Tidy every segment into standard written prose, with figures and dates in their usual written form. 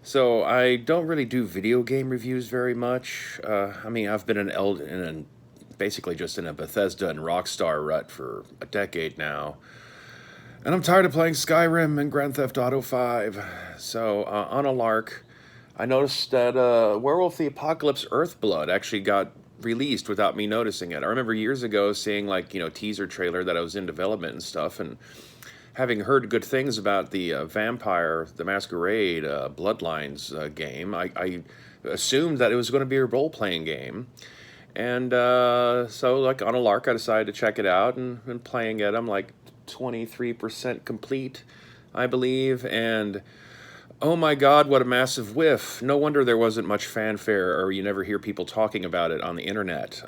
So I don't really do video game reviews very much. I mean, I've been basically just in a Bethesda and Rockstar rut for a decade now, and I'm tired of playing Skyrim and Grand Theft Auto 5. So on a lark, I noticed that Werewolf the Apocalypse Earthblood actually got released without me noticing it. I remember years ago seeing like teaser trailer that I was in development and stuff, and having heard good things about the Vampire the Masquerade Bloodlines game, I assumed that it was going to be a role playing game. And so, like, on a lark, I decided to check it out, and playing it, I'm like 23% complete, I believe. And oh my God, what a massive whiff. No wonder there wasn't much fanfare, or you never hear people talking about it on the internet.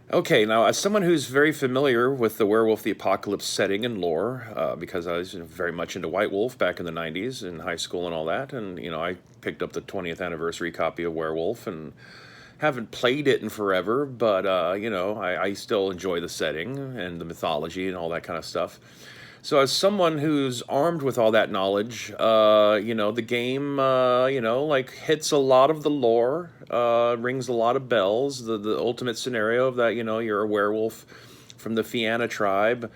Okay, now as someone who's very familiar with the Werewolf the Apocalypse setting and lore, because I was very much into White Wolf back in the '90s in high school and all that, and I picked up the 20th anniversary copy of Werewolf and haven't played it in forever, but I still enjoy the setting and the mythology and all that kind of stuff. So, as someone who's armed with all that knowledge, the game, like hits a lot of the lore, rings a lot of bells. The ultimate scenario of that, you're a werewolf from the Fianna tribe,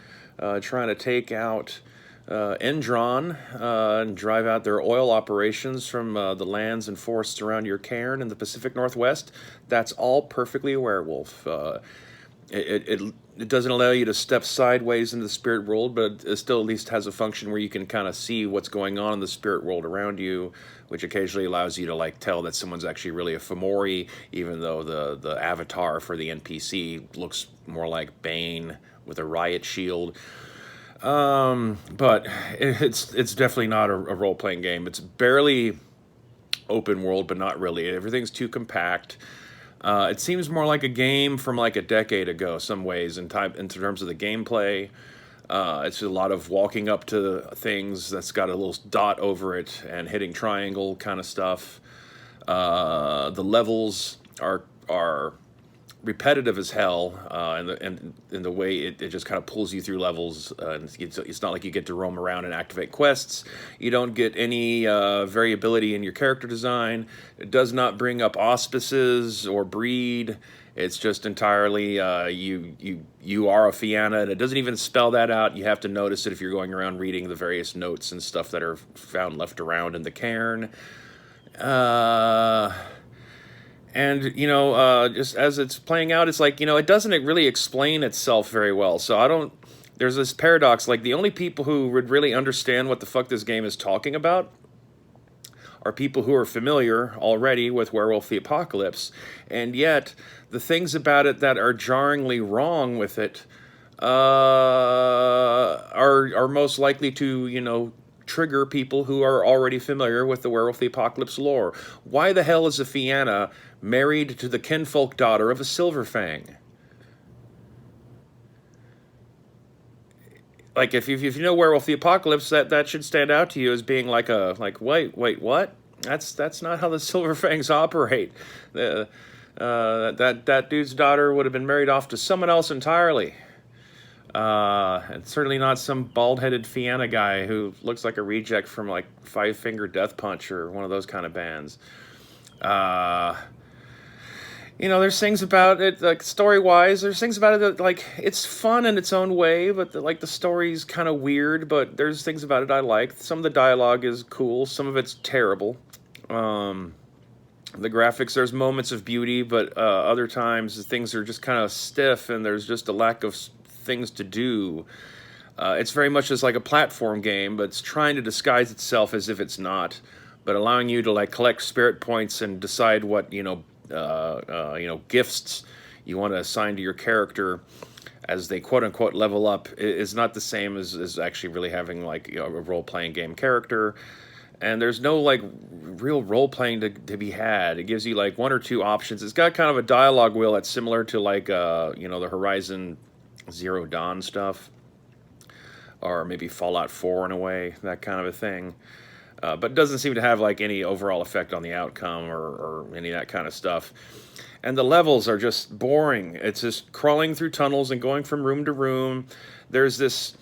trying to take out Endron and drive out their oil operations from the lands and forests around your cairn in the Pacific Northwest. That's all perfectly a werewolf. It doesn't allow you to step sideways into the spirit world, but it still at least has a function where you can kind of see what's going on in the spirit world around you, which occasionally allows you to like tell that someone's actually really a Fomori, even though the avatar for the NPC looks more like Bane with a riot shield. But it's definitely not a role playing game. It's barely open world, but not really. Everything's too compact. It seems more like a game from like a decade ago, some ways in terms of the gameplay. It's a lot of walking up to things that's got a little dot over it and hitting triangle kind of stuff. The levels are repetitive as hell, and in the way it just kind of pulls you through levels. And it's not like you get to roam around and activate quests. You don't get any variability in your character design. It does not bring up auspices or breed. It's just entirely you are a Fianna, and it doesn't even spell that out. You have to notice it if you're going around reading the various notes and stuff that are found left around in the cairn. And just as it's playing out, it's like it doesn't really explain itself very well. So I don't. There's this paradox. Like the only people who would really understand what the fuck this game is talking about are people who are familiar already with Werewolf the Apocalypse, and yet the things about it that are jarringly wrong with it are most likely to trigger people who are already familiar with the Werewolf the Apocalypse lore. Why the hell is a Fianna married to the kinfolk daughter of a Silverfang? Like if you know Werewolf the Apocalypse, that should stand out to you as being like wait what? That's not how the Silverfangs operate. That dude's daughter would have been married off to someone else entirely. And certainly not some bald-headed Fianna guy who looks like a reject from like Five Finger Death Punch or one of those kind of bands. There's things about it, like story-wise, there's things about it that like it's fun in its own way, but the story's kind of weird. But there's things about it I like. Some of the dialogue is cool. Some of it's terrible. The graphics, there's moments of beauty, but other times things are just kind of stiff, and there's just a lack of things to do. It's very much just like a platform game, but it's trying to disguise itself as if it's not, but allowing you to like collect spirit points and decide what gifts you want to assign to your character as they quote unquote level up is not the same as actually really having like a role playing game character. And there's no like real role playing to be had. It gives you like one or two options. It's got kind of a dialogue wheel that's similar to like the Horizon Zero Dawn stuff, or maybe Fallout 4 in a way, that kind of a thing. But it doesn't seem to have like any overall effect on the outcome or any of that kind of stuff. And the levels are just boring. It's just crawling through tunnels and going from room to room. There's this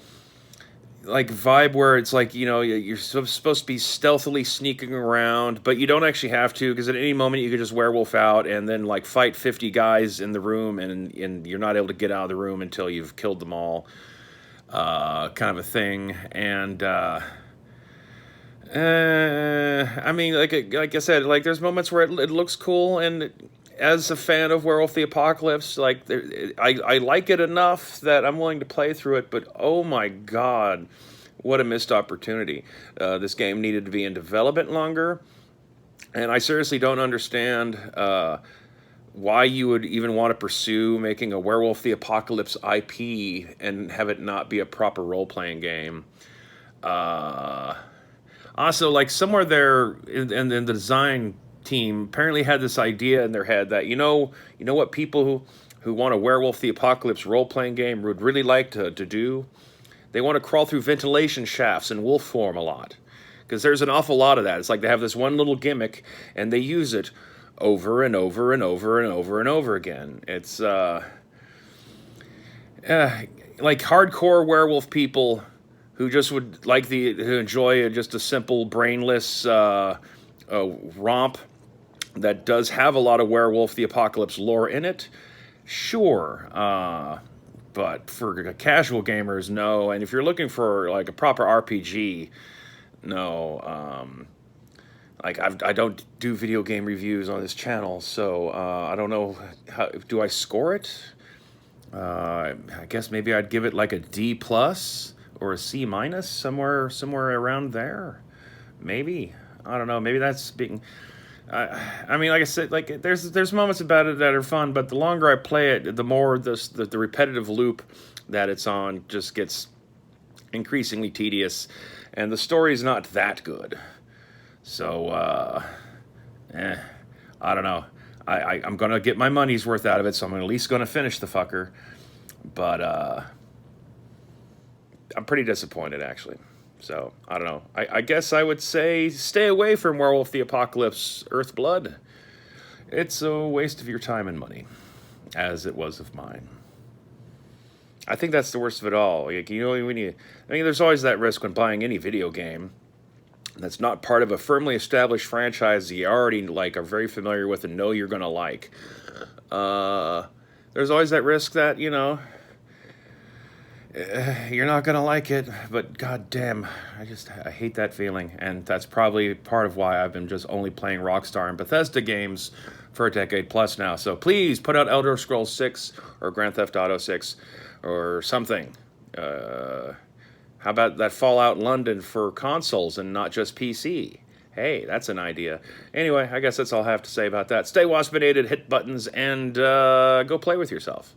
like vibe where it's like, you know, you're supposed to be stealthily sneaking around, but you don't actually have to, because at any moment you could just werewolf out and then like fight 50 guys in the room, and you're not able to get out of the room until you've killed them all, kind of a thing. And I mean, like I said, like there's moments where it looks cool, and as a fan of Werewolf the Apocalypse, like I like it enough that I'm willing to play through it. But oh my god, what a missed opportunity! This game needed to be in development longer, and I seriously don't understand why you would even want to pursue making a Werewolf the Apocalypse IP and have it not be a proper role-playing game. Also, like somewhere there in the design team apparently had this idea in their head that, you know what people who want a Werewolf the Apocalypse role-playing game would really like to do? They want to crawl through ventilation shafts in wolf form a lot. Because there's an awful lot of that. It's like they have this one little gimmick, and they use it over and over and over and over and over again. It's like hardcore werewolf people who just would like who enjoy just a simple, brainless romp that does have a lot of Werewolf the Apocalypse lore in it. Sure, but for casual gamers, no. And if you're looking for like a proper RPG, no. Like I don't do video game reviews on this channel, so I don't know do I score it. I guess maybe I'd give it like a D plus or a C minus, somewhere around there. Maybe, I don't know. Maybe that's being. I mean, like I said, like there's moments about it that are fun, but the longer I play it, the more the repetitive loop that it's on just gets increasingly tedious, and the story's not that good. So, I don't know. I'm gonna get my money's worth out of it, so I'm at least gonna finish the fucker. But I'm pretty disappointed, actually. So, I don't know. I guess I would say stay away from Werewolf the Apocalypse Earthblood. It's a waste of your time and money, as it was of mine. I think that's the worst of it all. Like, you know, I mean, there's always that risk when buying any video game that's not part of a firmly established franchise that you already like, are very familiar with, and know you're going to like. There's always that risk that, you know, you're not going to like it, but god damn, I hate that feeling, and that's probably part of why I've been just only playing Rockstar and Bethesda games for a decade plus now. So please put out Elder Scrolls 6 or Grand Theft Auto 6 or something. How about that Fallout London for consoles and not just PC? Hey, that's an idea. Anyway, I guess that's all I have to say about that. Stay waspinated, hit buttons, and go play with yourself.